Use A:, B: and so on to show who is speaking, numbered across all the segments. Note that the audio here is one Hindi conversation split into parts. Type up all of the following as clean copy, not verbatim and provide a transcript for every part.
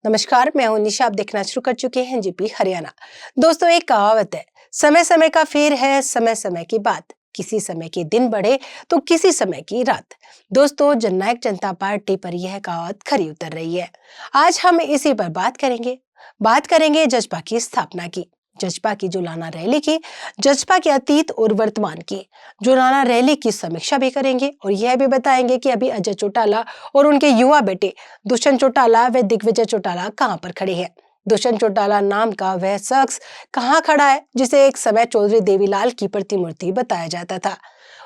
A: नमस्कार, मैं हूं निशा। आप देखना शुरू कर चुके हैं जीपी हरियाणा। दोस्तों, एक कहावत है, समय समय का फेर है, समय समय की बात। किसी समय के दिन बढ़े तो किसी समय की रात। दोस्तों, जननायक जनता पार्टी पर यह कहावत खरी उतर रही है। आज हम इसी पर बात करेंगे जजपा की स्थापना की, जजपा की जुलाना रैली की, जजपा के अतीत और वर्तमान की। जुलाना रैली की समीक्षा भी करेंगे और यह भी बताएंगे कि अभी अजय चौटाला और उनके युवा बेटे दुष्यंत चौटाला व दिग्विजय चौटाला कहां पर खड़े हैं। दुष्यंत चौटाला नाम का वह शख्स कहां खड़ा है जिसे एक समय चौधरी देवीलाल की प्रतिमूर्ति बताया जाता था,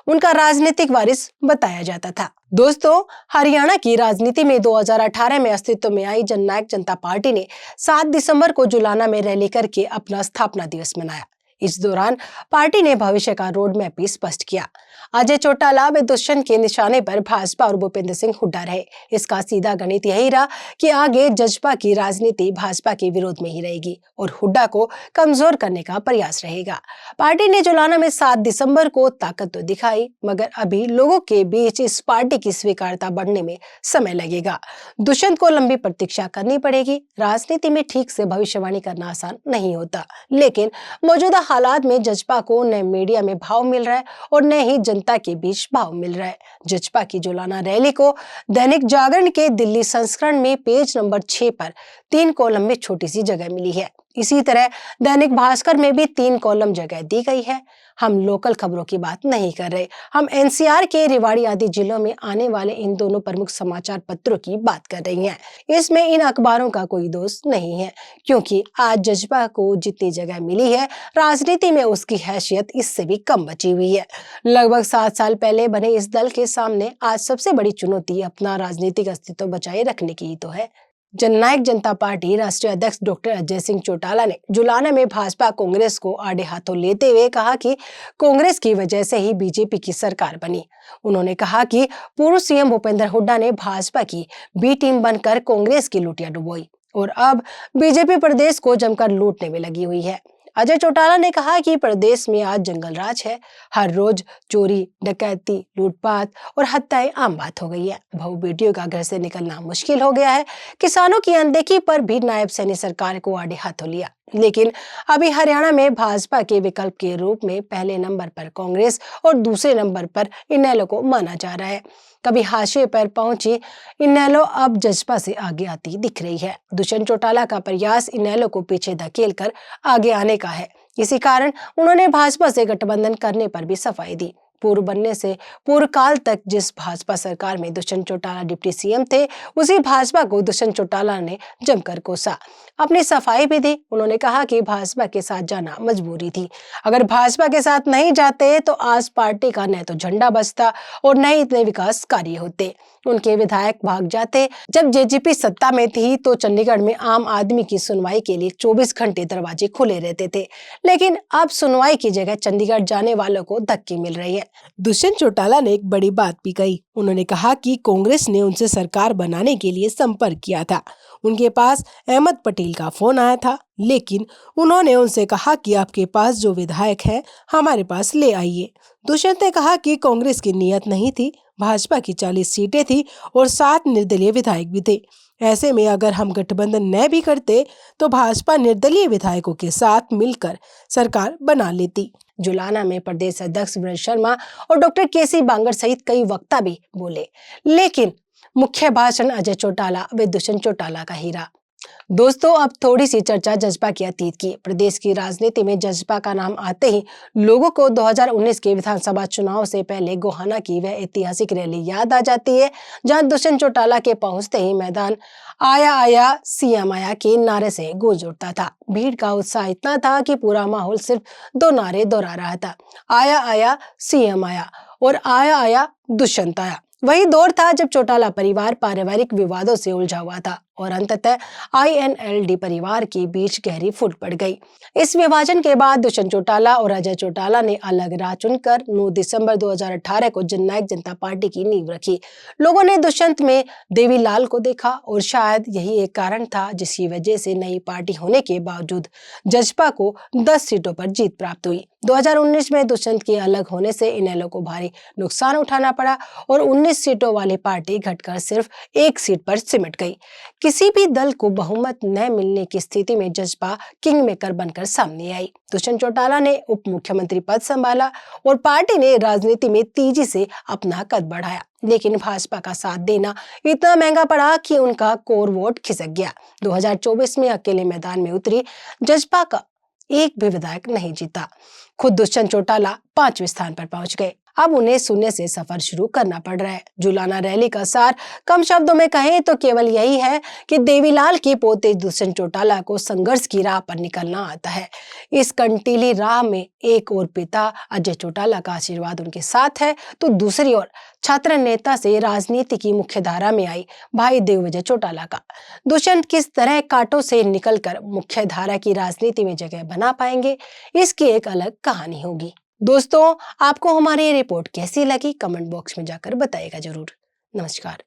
A: उनका राजनीतिक वारिस बताया जाता था। दोस्तों, हरियाणा की राजनीति में 2018 में अस्तित्व में आई जननायक जनता पार्टी ने 7 दिसंबर को जुलाना में रैली करके अपना स्थापना दिवस मनाया। इस दौरान पार्टी ने भविष्य का रोड मैप भी स्पष्ट किया। अजय चौटाला व दुष्यंत के निशाने पर भाजपा और भूपेंद्र सिंह हुड्डा रहे। इसका सीधा गणित यही रहा कि आगे जजपा की राजनीति भाजपा के विरोध में ही रहेगी और हुड्डा को कमजोर करने का प्रयास रहेगा। पार्टी ने जुलाना में 7 दिसंबर को ताकत तो दिखाई, मगर अभी लोगों के बीच इस पार्टी की स्वीकार्यता बढ़ने में समय लगेगा। दुष्यंत को लंबी प्रतीक्षा करनी पड़ेगी। राजनीति में ठीक से भविष्यवाणी करना आसान नहीं होता, लेकिन मौजूदा हालात में जजपा को न मीडिया में भाव मिल रहा है और न ही जनता के बीच भाव मिल रहा है। जजपा की जुलाना रैली को दैनिक जागरण के दिल्ली संस्करण में पेज नंबर 6 पर 3 कॉलम में छोटी सी जगह मिली है। इसी तरह दैनिक भास्कर में भी 3 कॉलम जगह दी गई है। हम लोकल खबरों की बात नहीं कर रहे, हम एनसीआर के रेवाड़ी आदि जिलों में आने वाले इन दोनों प्रमुख समाचार पत्रों की बात कर रही हैं। इसमें इन अखबारों का कोई दोष नहीं है, क्योंकि आज जजपा को जितनी जगह मिली है, राजनीति में उसकी हैसियत इससे भी कम बची हुई है। लगभग 7 साल पहले बने इस दल के सामने आज सबसे बड़ी चुनौती अपना राजनीतिक अस्तित्व बचाए रखने की ही तो है। जननायक जनता पार्टी राष्ट्रीय अध्यक्ष डॉक्टर अजय सिंह चौटाला ने जुलाना में भाजपा कांग्रेस को आड़े हाथों लेते हुए कहा कि कांग्रेस की वजह से ही बीजेपी की सरकार बनी। उन्होंने कहा कि पूर्व सीएम भूपेंद्र हुड्डा ने भाजपा की बी टीम बनकर कांग्रेस की लुटिया डुबोई और अब बीजेपी प्रदेश को जमकर लूटने में लगी हुई है। अजय चौटाला ने कहा कि प्रदेश में आज जंगल राज है। हर रोज चोरी, डकैती, लूटपाट और हत्याएं आम बात हो गई है। बहू बेटियों का घर से निकलना मुश्किल हो गया है। किसानों की अनदेखी पर भी नायब सैनी सरकार को आड़े हाथों लिया। लेकिन अभी हरियाणा में भाजपा के विकल्प के रूप में पहले नंबर पर कांग्रेस और दूसरे नंबर पर इनेलो को माना जा रहा है। कभी हाशिए पर पहुंची इनेलो अब जजपा से आगे आती दिख रही है। दुष्यंत चौटाला का प्रयास इनेलो को पीछे धकेल कर आगे आने का है। इसी कारण उन्होंने भाजपा से गठबंधन करने पर भी सफाई दी। पूर्व बनने से पूर्व काल तक जिस भाजपा सरकार में दुष्यंत चौटाला डिप्टी सीएम थे, उसी भाजपा को दुष्यंत चौटाला ने जमकर कोसा, अपनी सफाई भी दी। उन्होंने कहा कि भाजपा के साथ जाना मजबूरी थी। अगर भाजपा के साथ नहीं जाते तो आज पार्टी का न तो झंडा बचता और न ही इतने विकास कार्य होते। उनके विधायक भाग जाते। जब जेजेपी सत्ता में थी तो चंडीगढ़ में आम आदमी की सुनवाई के लिए 24 घंटे दरवाजे खुले रहते थे, लेकिन अब सुनवाई की जगह चंडीगढ़ जाने वालों को धक्के मिल रही है। दुष्यंत चौटाला ने एक बड़ी बात भी कही। उन्होंने कहा कि कांग्रेस ने उनसे सरकार बनाने के लिए संपर्क किया था। उनके पास अहमद पटेल का फोन आया था, लेकिन उन्होंने उनसे कहा कि आपके पास जो विधायक हैं हमारे पास ले आइए। दुष्यंत ने कहा कि कांग्रेस की नीयत नहीं थी। भाजपा की 40 सीटें थी और 7 निर्दलीय विधायक भी थे। ऐसे में अगर हम गठबंधन न भी करते तो भाजपा निर्दलीय विधायकों के साथ मिलकर सरकार बना लेती। जुलाना में प्रदेश अध्यक्ष वीरेंद्र शर्मा और डॉक्टर केसी बांगर सहित कई वक्ता भी बोले, लेकिन मुख्य भाषण अजय चौटाला व दुष्यंत चौटाला का ही रहा। दोस्तों, अब थोड़ी सी चर्चा जजपा के अतीत की। प्रदेश की राजनीति में जजपा का नाम आते ही लोगों को 2019 के विधानसभा चुनाव से पहले गोहाना की वह ऐतिहासिक रैली याद आ जाती है, जहां दुष्यंत चौटाला के पहुंचते ही मैदान आया आया सीएम आया के नारे से गूंज उठता था। भीड़ का उत्साह इतना था कि पूरा माहौल सिर्फ 2 नारे दोहरा रहा था, आया आया सीएम आया और आया आया दुष्यंत आया। वही दौर था जब चौटाला परिवार पारिवारिक विवादों से उलझा हुआ था और अंततः आईएनएलडी परिवार के बीच गहरी फूट पड़ गई। इस विभाजन के बाद दुष्यंत चौटाला और अजय चौटाला ने अलग राह चुनकर 9 दिसंबर 2018 को जननायक जनता पार्टी की नींव रखी। लोगों ने दुष्यंत में देवीलाल को देखा और शायद यही एक कारण था जिसकी वजह से नई पार्टी होने के बावजूद जजपा को 10 सीटों पर जीत प्राप्त हुई। 2019 में दुष्यंत के अलग होने से इनेलो को भारी नुकसान उठाना पड़ा और 19 सीटों वाली पार्टी घटकर सिर्फ 1 सीट पर सिमट गई। किसी भी दल को बहुमत न मिलने की स्थिति में जसपा किंग मेकर बनकर सामने आई। दुष्यंत चौटाला ने उप मुख्यमंत्री पद संभाला और पार्टी ने राजनीति में तेजी से अपना कद बढ़ाया। लेकिन भाजपा का साथ देना इतना महंगा पड़ा कि उनका कोर वोट खिसक गया। 2024 में अकेले मैदान में उतरी जसपा का एक भी विधायक नहीं जीता। खुद दुष्यंत चौटाला 5वें स्थान पर पहुंच गए। अब उन्हें शून्य से सफर शुरू करना पड़ रहा है। जुलाना रैली का सार कम शब्दों में कहें तो केवल यही है कि देवीलाल के पोते दुष्यंत चौटाला को संघर्ष की राह पर निकलना आता है। इस कंटीली राह में एक और पिता अजय चौटाला का आशीर्वाद उनके साथ है, तो दूसरी ओर छात्र नेता से राजनीति की मुख्य धारा में आई भाई दिग्विजय चौटाला का। दुष्यंत किस तरह कांटों से निकलकर मुख्य धारा की राजनीति में जगह बना पाएंगे, इसकी एक अलग कहानी होगी। दोस्तों, आपको हमारी ये रिपोर्ट कैसी लगी कमेंट बॉक्स में जाकर बताइएगा जरूर। नमस्कार।